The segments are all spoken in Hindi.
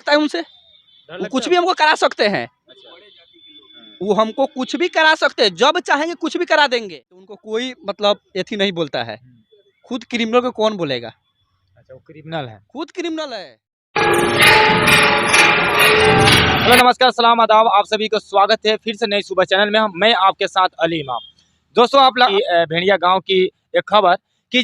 लगता है उनसे? वो कुछ भी हमको करा सकते हैं, वो हमको कुछ भी करा सकते हैं, जब चाहेंगे कुछ भी करा देंगे। तो उनको कोई मतलब एथी नहीं बोलता है। खुद क्रिमिनल को कौन बोलेगा? अच्छा, वो क्रिमिनल है, खुद क्रिमिनल है। हेलो नमस्कार, सलाम आदाब, आप सभी को स्वागत है फिर से नई सुबह चैनल में। मैं आपके साथ अली इमाम। दोस्तों, आप भेड़िया गांव की एक खबर कि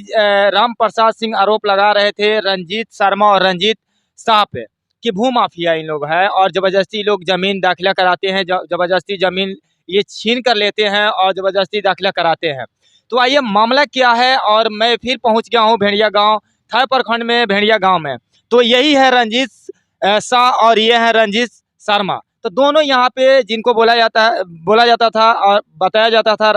राम प्रसाद सिंह आरोप लगा रहे थे रंजीत शर्मा और रंजीत शाह पे कि भू माफिया इन लोग है और ज़बरदस्ती लोग ज़मीन दाखिला कराते हैं, ज़बरदस्ती ज़मीन ये छीन कर लेते हैं और ज़बरदस्ती दाखिला कराते हैं। तो आइए मामला क्या है, और मैं फिर पहुँच गया हूँ भेड़िया गाँव, थाई प्रखंड में भेड़िया गाँव में। तो यही है रंजीत शाह और ये है रंजीत शर्मा। तो दोनों यहाँ पे जिनको बोला जाता था और बताया जाता था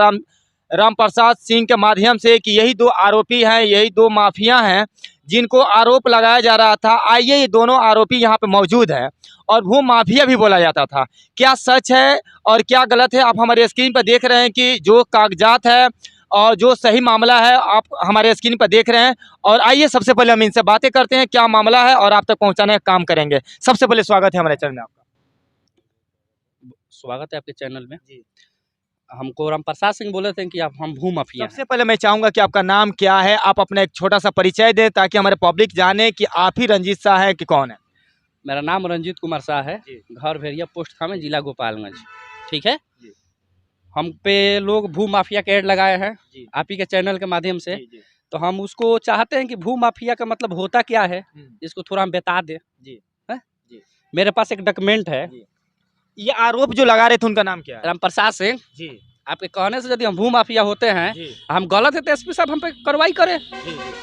राम प्रसाद सिंह के माध्यम से कि यही दो आरोपी हैं, यही दो माफिया हैं जिनको आरोप लगाया जा रहा था। आइए, ये दोनों आरोपी यहाँ पे मौजूद हैं और भू माफिया भी बोला जाता था। क्या सच है और क्या गलत है, आप हमारे स्क्रीन पर देख रहे हैं कि जो कागजात है और जो सही मामला है आप हमारे स्क्रीन पर देख रहे हैं। और आइए, सबसे पहले हम इनसे बातें करते हैं क्या मामला है और आप तक पहुँचाने का काम करेंगे। सबसे पहले स्वागत है हमारे चैनल में आपका। स्वागत है आपके चैनल में जी। हमको राम प्रसाद सिंह बोले थे कि हम भू माफिया। सबसे पहले मैं चाहूंगा कि आपका नाम क्या है, आप अपना एक छोटा सा परिचय दें ताकि हमारे पब्लिक जाने कि आप ही रंजीत शाह है कि कौन है। मेरा नाम रंजीत कुमार शाह है, घर भेड़िया, पोस्ट खामे, जिला गोपालगंज। ठीक है, हम पे लोग भू माफिया के ऐड लगाए हैं आप ही के चैनल के माध्यम से। तो हम उसको चाहते हैं कि भू माफिया का मतलब होता क्या है, इसको थोड़ा हम बता दें। मेरे पास एक डॉक्यूमेंट है। ये आरोप जो लगा रहे थे उनका नाम क्या है? राम प्रसाद सिंह जी। आपके कहने से यदि हम भू माफिया होते हैं, हम गलत है तो एसपी साहब हम पे कार्रवाई करें,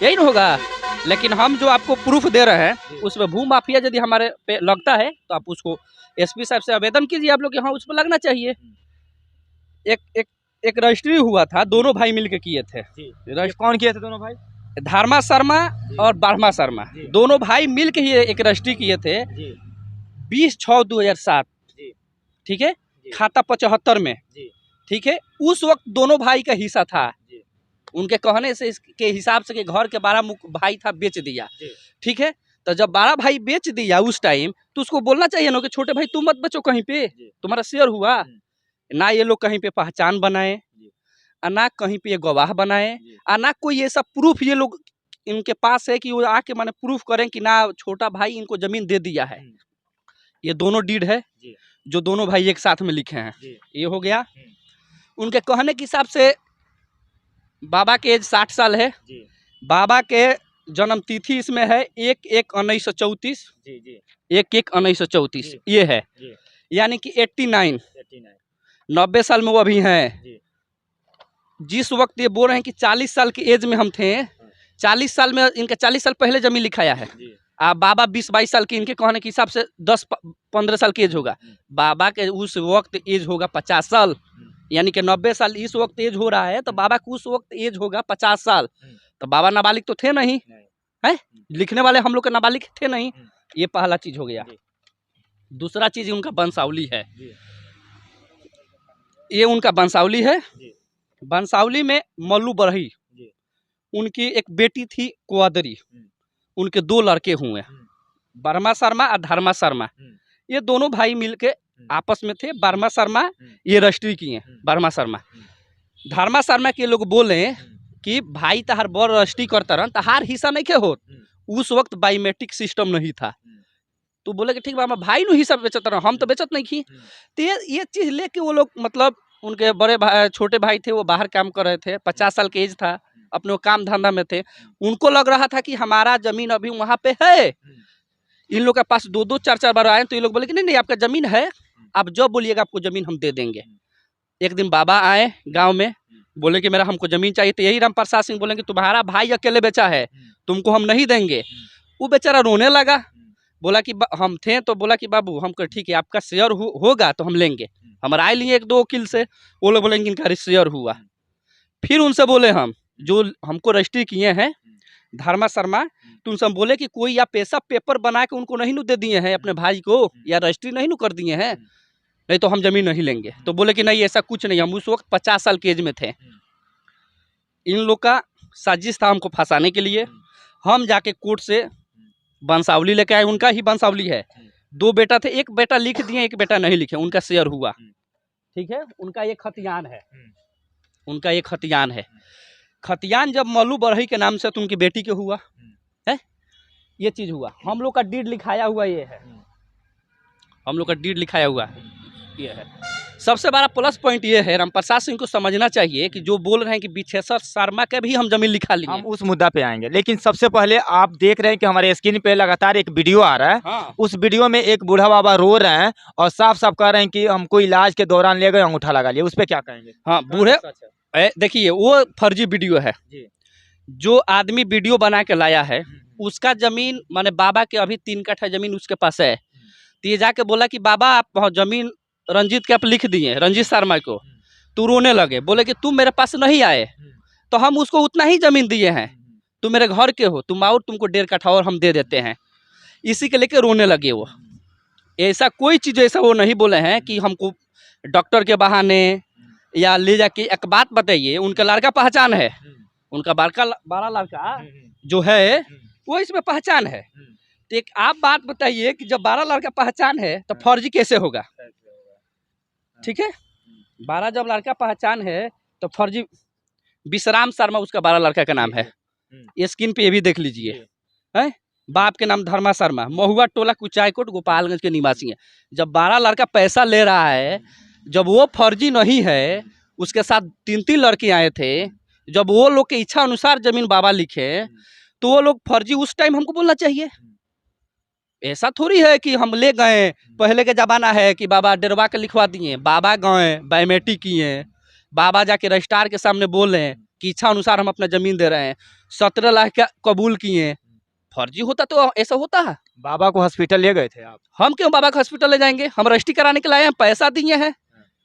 यही ना होगा। लेकिन हम जो आपको प्रूफ दे रहे हैं उसमें भू माफिया यदि हमारे पे लगता है तो आप उसको एसपी साहब से आवेदन कीजिए, आप लोग यहाँ उस पर लगना चाहिए। एक रजिस्ट्री हुआ था, दोनों भाई मिलके किए थे। कौन किए थे दोनों भाई? धर्मा शर्मा और ब्रह्मा शर्मा, दोनों भाई मिलके ही एक रजिस्ट्री किए थे 20/6/2007। ठीक है, खाता 75 में। ठीक है, उस वक्त दोनों भाई का हिस्सा था। उनके कहने से इसके हिसाब से कि घर के 12 भाई था, बेच दिया। ठीक है, तो जब 12 भाई बेच दिया उस टाइम, तो उसको बोलना चाहिए ना कि छोटे भाई तुम मत बेचो, कहीं पे तुम्हारा शेयर हुआ ना। ये लोग कहीं पे पहचान बनाए, ना कहीं पे ये गवाह बनाए, ना कोई ये सब प्रूफ ये लोग इनके पास है कि वो आके माने प्रूफ करें कि ना छोटा भाई इनको जमीन दे दिया है। ये दोनों डीड है जो दोनों भाई एक साथ में लिखे हैं। ये हो गया। उनके कहने के हिसाब से बाबा के एज 60 साल है। बाबा के जन्म तिथि इसमें है 1/1/1934। 1/1/1934 ये है, यानी कि 89 90 साल में वो अभी हैं। जिस वक्त ये बोल रहे हैं कि 40 साल की एज में हम थे, 40 साल में इनका 40 साल पहले जमीन लिखाया है। बाबा 20-22 साल की, इनके कहने के हिसाब से 10-15 साल की एज होगा। बाबा के उस वक्त एज होगा 50 साल, यानी कि 90 साल इस वक्त एज हो रहा है, तो बाबा को उस वक्त एज होगा 50 साल। तो बाबा नाबालिग तो थे नहीं है, लिखने वाले हम लोग के नाबालिग थे नहीं। ये पहला चीज हो गया। दूसरा चीज उनका वंशावली है। ये उनका वंशावली है। वंशावली में मल्लू बरही, उनकी एक बेटी थी कुआदरी, उनके 2 लड़के हुए, ब्रह्मा शर्मा और धर्मा शर्मा। ये दोनों भाई मिलके आपस में थे। ब्रह्मा शर्मा ये रजिस्ट्री किए। ब्रह्मा शर्मा धर्मा शर्मा के लोग बोले कि भाई तहार बड़ रजिस्ट्री करता रह, तहार हिस्सा नहीं के हो। उस वक्त बायोमेट्रिक सिस्टम नहीं था। तो बोले कि ठीक बा, भाई नु हिस्सा बेचता रह, हम तो बेचत नहीं की। तो ये चीज लेके वो लोग मतलब उनके बड़े भाई, छोटे भाई थे, वो बाहर काम कर रहे थे, 50 साल की एज था, अपने काम धंधा में थे। उनको लग रहा था कि हमारा जमीन अभी वहां पे है। इन लोग के पास 2-2 4-4 बार आए, तो ये लोग बोले कि नहीं नहीं, आपका जमीन है, आप जब बोलिएगा आपको जमीन हम दे देंगे। एक दिन बाबा आए गांव में, बोले कि मेरा हमको जमीन चाहिए। तो यही राम प्रसाद सिंह बोले कि तुम्हारा भाई अकेले बेचा है, तुमको हम नहीं देंगे। वो बेचारा रोने लगा, बोला कि हम थे, तो बोला कि बाबू हमको ठीक है, आपका शेयर होगा तो हम लेंगे। हम राय लिए 1-2 वकील से, वो लोग बोलेंगे इनका शेयर हुआ। फिर उनसे बोले हम जो हमको रजिस्ट्री किए हैं धर्मा शर्मा, तो उनसे हम बोले कि कोई आप ऐसा पेपर बना के उनको नहीं दे दिए हैं अपने भाई को, या रजिस्ट्री नहीं कर दिए हैं, नहीं तो हम जमीन नहीं लेंगे। तो बोले कि नहीं ऐसा कुछ नहीं, हम उस वक्त 50 साल की एज में थे। इन लोग का साजिश था हमको फंसाने के लिए। हम जाके कोर्ट से वंशावली लेके आए, उनका ही वंशावली है, 2 बेटा थे, एक बेटा लिख दिए, एक बेटा नहीं लिखे, उनका शेयर हुआ। ठीक है, उनका ये खतियान है, उनका ये खतियान है। खतियान जब मल्लू बरही के नाम से तो उनकी बेटी के हुआ है, ये चीज हुआ। हम लोग का डीड लिखाया हुआ ये है, हम लोग का डीड लिखाया हुआ ये है। सबसे बड़ा प्लस पॉइंट ये है, रामप्रसाद सिंह को समझना चाहिए कि जो बोल रहे हैं कि विशेषर शर्मा के भी हम जमीन लिखा लिए, हम उस मुद्दा पे आएंगे, लेकिन सबसे पहले आप देख रहे हैं कि हमारे स्क्रीन पे लगातार एक वीडियो आ रहा है। हाँ। उस वीडियो में एक बूढ़ा बाबा रो रहे हैं और साफ साफ कह रहे हैं कि हमको इलाज के दौरान ले गए, अंगूठा लगा लिया। उस पे क्या कहेंगे? हाँ, बूढ़े देखिए वो फर्जी वीडियो है जी। जो आदमी वीडियो बना के लाया है, उसका जमीन माने बाबा के अभी 3 कट्ठा जमीन उसके पास है। तो ये जाके बोला कि बाबा आप जमीन रंजीत के आप लिख दिए, रंजीत शर्मा को। तो रोने लगे, बोले कि तुम मेरे पास नहीं आए तो हम उसको उतना ही जमीन दिए हैं, तुम मेरे घर के हो, तुम आओ, तुमको 1.5 कट्ठा और हम दे देते हैं। इसी के लेके रोने लगे वो। ऐसा कोई चीज़ ऐसा वो नहीं बोले हैं कि हमको डॉक्टर के बहाने या ले जाके। एक बात बताइए, उनका लड़का पहचान है, उनका बड़ा लड़का जो है वो इसमें पहचान है। तो एक आप बात बताइए कि जब 12 लड़का पहचान है तो फर्जी कैसे होगा? ठीक है, 12 जब लड़का पहचान है तो फर्जी। विश्राम शर्मा उसका 12 लड़का का नाम है, ये स्क्रीन पे ये भी देख लीजिए है। बाप के नाम धर्मा शर्मा, महुआ टोला कुचायकोट गोपालगंज के निवासी हैं। जब 12 लड़का पैसा ले रहा है, जब वो फर्जी नहीं है, उसके साथ 3 लड़के आए थे, जब वो लोग के इच्छा अनुसार जमीन बाबा लिखे तो वो लोग फर्जी उस टाइम हमको बोलना चाहिए। ऐसा थोड़ी है कि हम ले गए, पहले के जमाना है कि बाबा डेरवा के लिखवा दिए, बाबा गए बायोमेट्रिक किए, बाबा जाके रजिस्ट्रार के सामने बोले कि इच्छा अनुसार हम अपना जमीन दे रहे हैं, 17 लाख का कबूल किए। फर्जी होता तो ऐसा होता है? बाबा को हॉस्पिटल ले गए थे आप? हम क्यों बाबा को हॉस्पिटल ले जाएंगे? हम रजिस्ट्री कराने के लाए हैं, पैसा दिए हैं,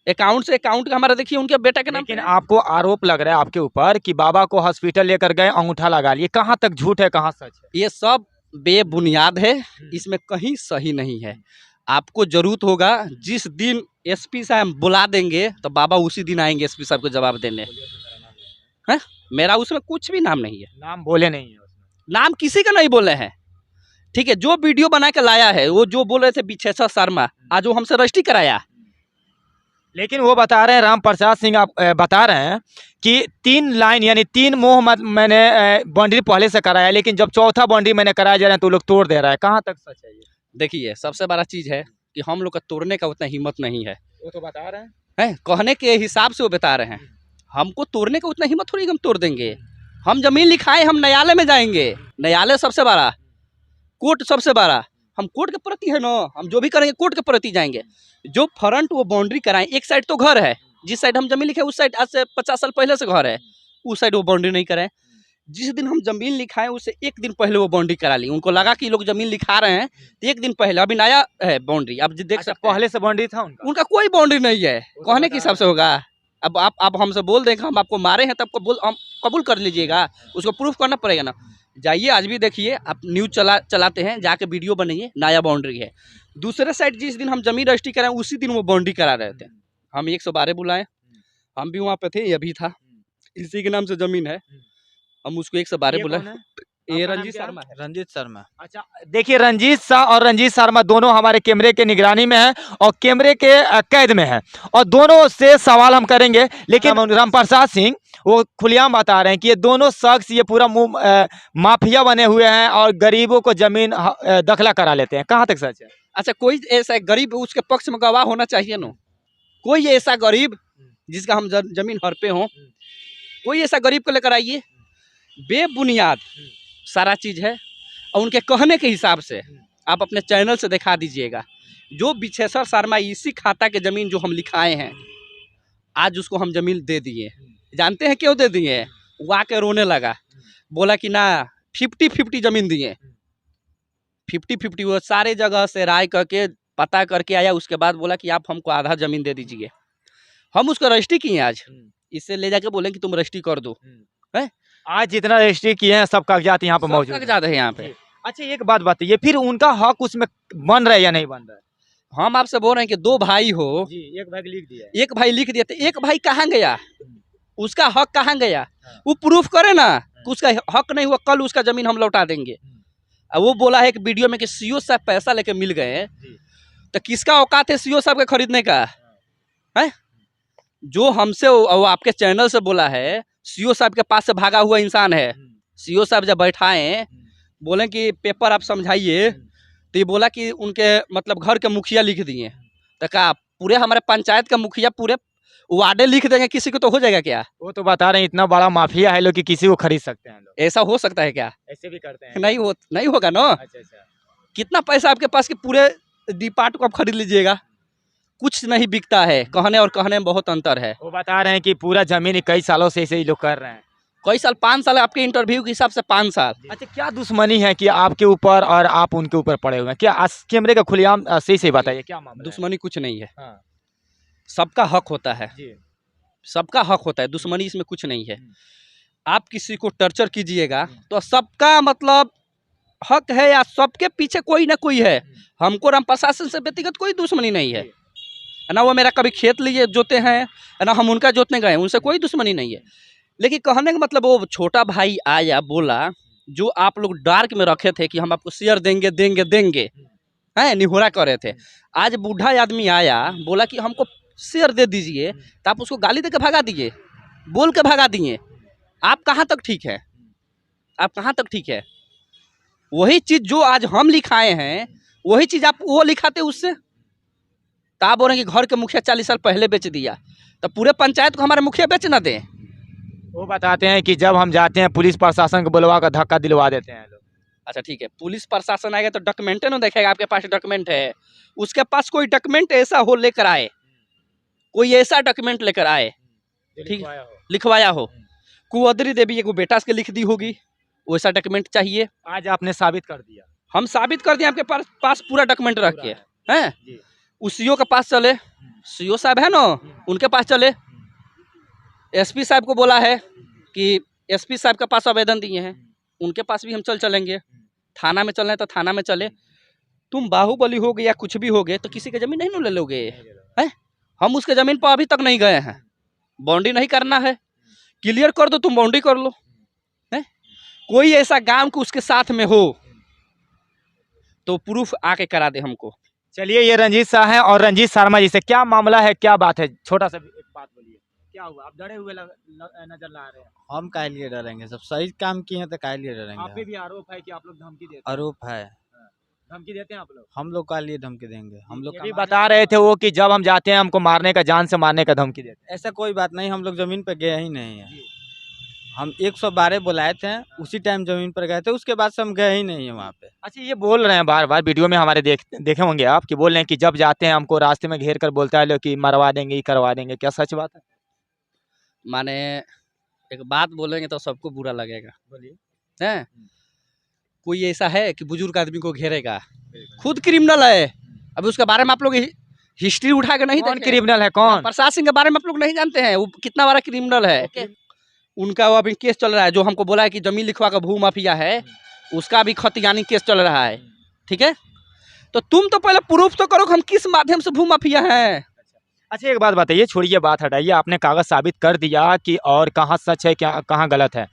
अकाउंट से अकाउंट का हमारा देखिए उनके बेटा के नाम। लेकिन आपको आरोप लग रहा है आपके ऊपर कि बाबा को हॉस्पिटल लेकर गए, अंगूठा लगा लिए। कहाँ तक झूठ है, कहाँ सच है? ये सब बेबुनियाद है, इसमें कहीं सही नहीं है। आपको जरूरत होगा, जिस दिन एसपी साहब बुला देंगे तो बाबा उसी दिन आएंगे एसपी साहब को जवाब देने। है, मेरा उसमें कुछ भी नाम नहीं है, नाम बोले नहीं है उसमें। नाम किसी का नहीं बोले हैं। ठीक है, जो वीडियो बना के लाया है वो जो बोल रहे थे विशेषर शर्मा, आज वो हमसे रजिस्ट्री कराया। लेकिन वो बता रहे हैं, राम प्रसाद सिंह आप बता रहे हैं कि 3 लाइन यानी 3 मोह मैंने बाउंड्री पहले से कराया, लेकिन जब चौथा बाउंड्री मैंने कराया जा रहा है तो लोग तोड़ दे रहा है। कहाँ तक सच है ये? देखिए, सबसे बड़ा चीज़ है कि हम लोग का तोड़ने का उतना हिम्मत नहीं है। वो तो बता रहे हैं, कहने के हिसाब से वो बता रहे हैं, हमको तोड़ने का उतना हिम्मत थोड़ी हम तोड़ देंगे। हम जमीन लिखाए, हम न्यायालय में जाएंगे, न्यायालय सबसे बड़ा, कोर्ट सबसे बड़ा। हम कोर्ट के प्रति है ना, हम जो भी करेंगे कोर्ट के प्रति जाएंगे। जो फ्रंट वो बाउंड्री कराएं, एक साइड तो घर है, जिस साइड हम जमीन लिखे उस साइड आज से 50 साल पहले से घर है, उस साइड वो बाउंड्री नहीं कराएं। जिस दिन हम जमीन लिखाएं उससे 1 दिन पहले वो बाउंड्री करा ली। उनको लगा कि लोग जमीन लिखा रहे हैं तो 1 दिन पहले, अभी नया है बाउंड्री, आप देख सकते हैं। पहले से बाउंड्री था उनका कोई बाउंड्री नहीं है, कहने के हिसाब से होगा। अब आप हमसे बोल दें कि हम आपको मारे हैं, तब हम कबूल कर लीजिएगा, उसको प्रूफ करना पड़ेगा ना। जाइए, आज भी देखिए, आप न्यूज़ चलाते हैं, जाके वीडियो बनाइए, नया बाउंड्री है। दूसरे साइड जिस दिन हम जमीन रजिस्ट्री कराएं उसी दिन वो बाउंड्री करा रहे थे। हम 112 बुलाएं, हम भी वहाँ पे थे, ये भी था, इसी के नाम से जमीन है, हम उसको 112 बुलाए। ये रंजीत शर्मा है। रंजीत शर्मा। अच्छा, देखिए, रंजीत शाह और रंजीत शर्मा दोनों हमारे कैमरे के निगरानी में हैं और कैमरे के कैद में हैं, और दोनों से सवाल हम करेंगे। लेकिन रामप्रसाद सिंह वो खुलेआम बता रहे हैं कि ये दोनों शख्स ये पूरा माफिया बने हुए हैं और गरीबों को जमीन दखला करा लेते हैं। कहाँ तक सच है? अच्छा, कोई ऐसा गरीब उसके पक्ष में गवाह होना चाहिए ना। कोई ऐसा गरीब जिसका हम जमीन हड़पे हों, कोई ऐसा गरीब को लेकर आइए। बेबुनियाद सारा चीज़ है, और उनके कहने के हिसाब से आप अपने चैनल से दिखा दीजिएगा। जो विशेषर शर्मा इसी खाता के ज़मीन जो हम लिखाए हैं, आज उसको हम ज़मीन दे दिए। जानते हैं क्यों दे दिए? वो आके रोने लगा, बोला कि ना 50-50 ज़मीन दिए, 50-50। वो सारे जगह से राय करके पता करके आया, उसके बाद बोला कि आप हमको आधा ज़मीन दे दीजिए। हम उसको रजिस्ट्री किए आज, इससे ले जाके बोले कि तुम रजिस्ट्री कर दो। है, आज जितना रजिस्ट्री किए हैं सब कागजात यहाँ पर मौजूद कागजात है यहाँ पे। अच्छा, एक बात बताइए, फिर उनका हक उसमें बन रहा है या नहीं बन रहा है? हम आपसे बोल रहे हैं कि 2 भाई हो जी, एक भाई लिख दिया, एक भाई लिख दिया, तो एक भाई कहाँ गया? उसका हक कहाँ गया? वो प्रूफ करे ना कि उसका हक नहीं हुआ, कल उसका जमीन हम लौटा देंगे। अब वो बोला है एक वीडियो में कि सीओ साहब पैसा लेके मिल गए हैं, तो किसका औकात है सीओ साहब के खरीदने का है? जो हमसे वो आपके चैनल से बोला है, सीओ साहब के पास से भागा हुआ इंसान है। सीओ साहब जब बैठाए बोले कि पेपर आप समझाइए, तो ये बोला कि उनके मतलब घर के मुखिया लिख दिए। तो क्या पूरे हमारे पंचायत का मुखिया पूरे वार्डे लिख देंगे किसी को, तो हो जाएगा क्या? वो तो बता रहे हैं इतना बड़ा माफिया है लोग कि किसी को खरीद सकते हैं लोग। ऐसा हो सकता है क्या? ऐसे भी करते हैं? नहीं होगा ना। अच्छा। कितना पैसा आपके पास कि पूरे डिपार्ट को आप खरीद लीजिएगा? कुछ नहीं बिकता है। कहने और कहने में बहुत अंतर है। वो बता रहे हैं कि पूरा जमीन कई सालों से ऐसे ही लोग कर रहे हैं। कई साल, 5 साल आपके इंटरव्यू के हिसाब से 5 साल। अच्छा, क्या दुश्मनी है कि आपके ऊपर और आप उनके ऊपर पड़े हुए हैं? क्या कैमरे का खुलेआम सही बताइए, क्या मामला है? दुश्मनी कुछ नहीं है। हाँ। सबका हक होता है, जी। सबका हक होता है, दुश्मनी इसमें कुछ नहीं है। आप किसी को टर्चर कीजिएगा तो सबका मतलब हक है, या सबके पीछे कोई ना कोई है। हमको राम प्रशासन से व्यक्तिगत कोई दुश्मनी नहीं है ना। वो मेरा कभी खेत लिए जोते हैं ना, हम उनका जोतने गए, उनसे कोई दुश्मनी नहीं है। लेकिन कहने का मतलब वो छोटा भाई आया बोला, जो आप लोग डार्क में रखे थे कि हम आपको शेयर देंगे देंगे देंगे, हैं निहोरा कर रहे थे। आज बूढ़ा आदमी आया बोला कि हमको शेयर दे दीजिए, तो आप उसको गाली दे के भगा दिए, बोल के भगा दिए। आप कहाँ तक ठीक है? आप कहाँ तक ठीक है? वही चीज़ जो आज हम लिखाए हैं, वही चीज़ आप वो लिखाते उससे। तो आप बोल रहे हैं कि घर के मुखिया 40 साल पहले बेच दिया, तो पूरे पंचायत को हमारे मुखिया बेच ना दें? वो बताते हैं कि जब हम जाते हैं पुलिस प्रशासन को बुलवा कर धक्का दिलवा देते हैं लोग। अच्छा ठीक है, पुलिस प्रशासन आएगा तो डॉक्यूमेंट ना देखेगा आपके पास डॉक्यूमेंट है। उसके पास कोई डॉक्यूमेंट ऐसा हो लेकर आए, कोई ऐसा डॉक्यूमेंट लेकर आए, ठीक, लिखवाया हो। कुंवरी देवी एक बेटा के लिख दी होगी, वैसा डॉक्यूमेंट चाहिए। आज आपने साबित कर दिया। हम साबित कर दिए आपके पास पूरा डॉक्यूमेंट रख के हैं। उस सीओ के पास चले, सीओ साहब है ना, उनके पास चले। एसपी साहब को बोला है कि एसपी साहब के पास आवेदन दिए हैं, उनके पास भी हम चलेंगे। थाना में चलना है तो थाना में चले। तुम बाहुबली हो गए या कुछ भी हो गए तो किसी की जमीन नहीं ले लोगे हैं? हम उसके जमीन पर अभी तक नहीं गए हैं। बाउंड्री नहीं करना है, क्लियर कर दो, तुम बाउंड्री कर लो। है कोई ऐसा गांव को उसके साथ में हो तो प्रूफ आके करा दे हमको। चलिए, ये रंजीत शाह हैं और रंजीत शर्मा जी से क्या मामला है, क्या बात है? छोटा सा एक बात बोलिए, क्या हुआ? आप डरे हुए नजर ला रहे हैं। हम काहे लिए डरेंगे? सब सही काम किए हैं तो काहे लिए डरेंगे? आप पे भी आरोप है कि आप लोग धमकी देते हैं। आरोप है। धमकी देते हैं आप लोग? हम लोग काहे लिए धमकी देंगे? हम लोग ये भी बता रहे थे वो कि जब हम जाते हैं हमको मारने का, जान से मारने का धमकी देते हैं। ऐसा कोई बात नहीं, हम लोग जमीन पर गए ही नहीं है। हम 112 बुलाए थे, उसी टाइम जमीन पर गए थे, उसके बाद से हम गए ही नहीं है वहाँ पे। अच्छा, ये बोल रहे हैं बार बार वीडियो में हमारे देखे होंगे आप, कि बोल रहे हैं कि जब जाते हैं हमको रास्ते में घेर कर बोलता है लोग कि मरवा देंगे, ये करवा देंगे। क्या सच बात है? माने एक बात बोलेंगे तो सबको बुरा लगेगा। बोलिए। हैं? कोई ऐसा है कि बुजुर्ग आदमी को घेरेगा? खुद क्रिमिनल है। अभी उसके बारे में आप लोग हिस्ट्री उठा के नहीं कौन देखे? क्रिमिनल है? कौन? प्रसाद सिंह के बारे में आप लोग नहीं जानते हैं, वो कितना बड़ा क्रिमिनल है। उनका वो अभी केस चल रहा है, जो हमको बोला है कि जमीन लिखवा का भू माफिया है, उसका भी खतियानी केस चल रहा है। ठीक है, तो तुम तो पहले प्रूफ तो करो हम किस माध्यम से भू माफिया हैं। अच्छा, एक बात बताइए, छोड़िए बात हटाइए, आपने कागज साबित कर दिया कि और कहाँ सच है क्या कहाँ गलत है।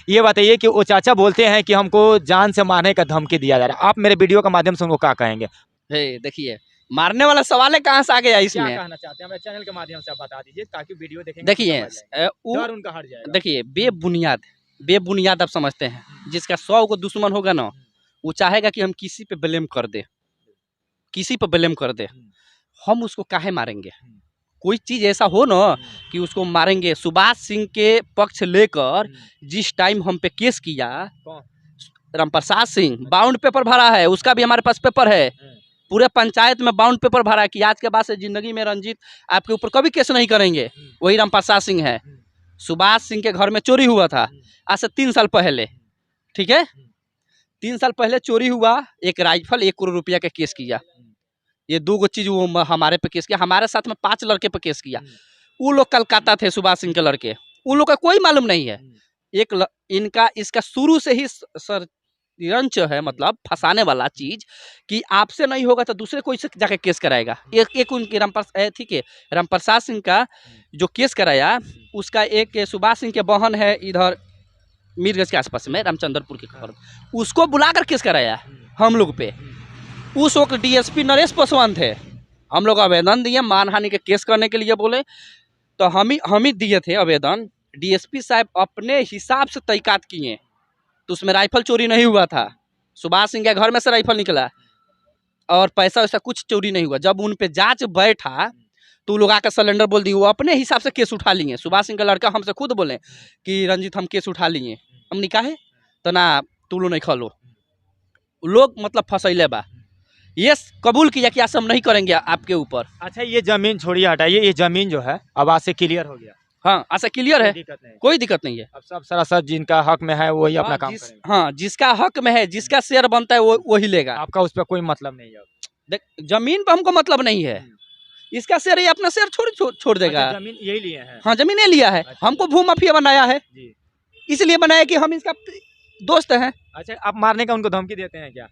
ये बताइए कि वो चाचा बोलते हैं कि हमको जान से मारने का धमकी दिया जा रहा है। आप मेरे वीडियो के माध्यम से उनको क्या कहेंगे? देखिए, मारने वाला सवाल है कहाँ से आ गया क्या इसमें? कहना चाहते हैं हमें चैनल के माध्यम से आप बता दीजिए, ताकि वीडियो देखेंगे। देखिए डर उनका हट जाएगा। देखिए, बेबुनियाद आप समझते हैं, जिसका 100 को दुश्मन होगा ना, वो चाहेगा कि हम किसी पे ब्लेम कर दे, किसी पे ब्लेम कर दे। हम उसको काहे मारेंगे? कोई चीज ऐसा हो ना कि उसको मारेंगे। सुभाष सिंह के पक्ष लेकर जिस टाइम हम पे केस किया, रामप्रसाद सिंह बाउंड पेपर भरा है, उसका भी हमारे पास पेपर है। पूरे पंचायत में बाउंड पेपर भरा है कि आज के बाद से जिंदगी में रंजीत आपके ऊपर कभी केस नहीं करेंगे। वही रामप्रसाद सिंह है। सुभाष सिंह के घर में चोरी हुआ था आज से 3 साल पहले। ठीक है, 3 साल पहले चोरी हुआ, एक राइफल 1 करोड़ रुपया का केस किया। ये 2 चीज वो हमारे पे केस किया। हमारे साथ में 5 लड़के पे केस किया। वो लोग कलकत्ता थे, सुभाष सिंह के लड़के, उन लोग का कोई मालूम नहीं है। इसका शुरू से ही सर रंच है, मतलब फंसाने वाला चीज कि आपसे नहीं होगा तो दूसरे कोई से जाके केस कराएगा। एक उनके रामप्रसाद सिंह का जो केस कराया, उसका एक सुभाष सिंह के बहन है इधर मीरगंज के आसपास में, रामचंद्रपुर की खबर, उसको बुलाकर केस कराया हम लोग पे। उस वक्त डीएसपी नरेश पासवान थे, हम लोग आवेदन दिए मानहानि के केस करने के लिए बोले, तो हम ही दिए थे आवेदन। डीएसपी साहब अपने हिसाब से तहकीकात किए, तो उसमें राइफल चोरी नहीं हुआ था, सुभाष सिंह के घर में से राइफल निकला और पैसा वैसा कुछ चोरी नहीं हुआ। जब उन पे जांच बैठा तो लोग आकर सिलेंडर बोल दिए, वो अपने हिसाब से केस उठा लिए। सुभाष सिंह का लड़का हमसे खुद बोले कि रंजीत हम केस उठा लिए, हमने कहा है तो ना तू लोग नहीं खलो, लोग मतलब फंसैले बा। ये कबूल किया कि आज हम नहीं करेंगे आपके ऊपर। अच्छा ये जमीन छोड़िए, हटाइए, ये जमीन जो है अब आज से क्लियर हो गया। हाँ ऐसा क्लियर है, दिक्कत नहीं, कोई दिक्कत नहीं है। अब सब सरासर जिनका हक में है वही अपना काम करेंगे। हाँ जिसका हक में है, जिसका शेयर बनता है वो वही लेगा। आपका उस पर कोई मतलब नहीं है। देख जमीन पे हमको मतलब नहीं है, इसका शेयर ये अपना शेयर छोड़ देगा। अच्छा, जमीन यही लिए हैं। हाँ जमीन लिया है। अच्छा। हमको भू माफिया बनाया है जी। इसलिए बनाया कि हम इसका दोस्त हैं। अच्छा आप मारने का उनको धमकी देते हैं क्या?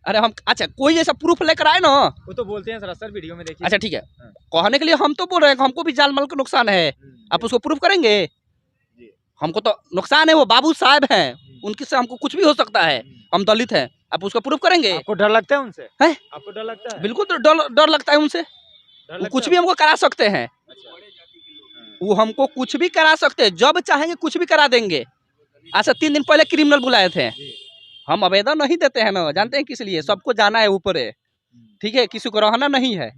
अरे हम अच्छा कोई ऐसा प्रूफ लेकर आए ना। वो तो बोलते हैं सरासर वीडियो में देखिए। अच्छा ठीक है, हाँ। कहने के लिए हम तो बोल रहे हैं कि हमको भी जान माल का नुकसान है, आप उसको प्रूफ करेंगे? हमको तो नुकसान है, वो बाबू साहब हैं, उनकी से हमको कुछ भी हो सकता है, हम दलित हैं, आप उसको प्रूफ करेंगे? आपको डर लगता है उनसे? हैं? आपको डर लगता है? बिल्कुल तो डर लगता है उनसे। डर वो लगता कुछ है? भी हमको करा सकते हैं, अच्छा। वो हमको कुछ भी करा सकते हैं, जब चाहेंगे कुछ भी करा देंगे। आज से 3 दिन पहले क्रिमिनल बुलाए थे, हम आवेदन नहीं देते हैं ना, जानते हैं किस लिए? सबको जाना है ऊपर है, ठीक है, किसी को रहना नहीं है,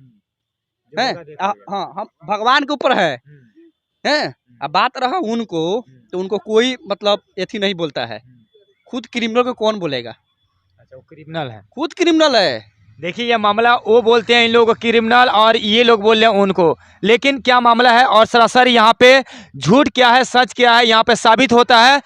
हैं? हाँ हम भगवान के ऊपर है, हैं? अब बात रहा उनको, तो उनको कोई मतलब एथी नहीं बोलता है। खुद क्रिमिनल को कौन बोलेगा? अच्छा वो क्रिमिनल है, खुद क्रिमिनल है। देखिए ये मामला, वो बोलते हैं इन लोगों को क्रिमिनल और ये लोग बोल रहे हैं उनको, लेकिन क्या मामला है और सरासर यहाँ पे झूठ क्या है सच क्या है यहाँ पे साबित होता है।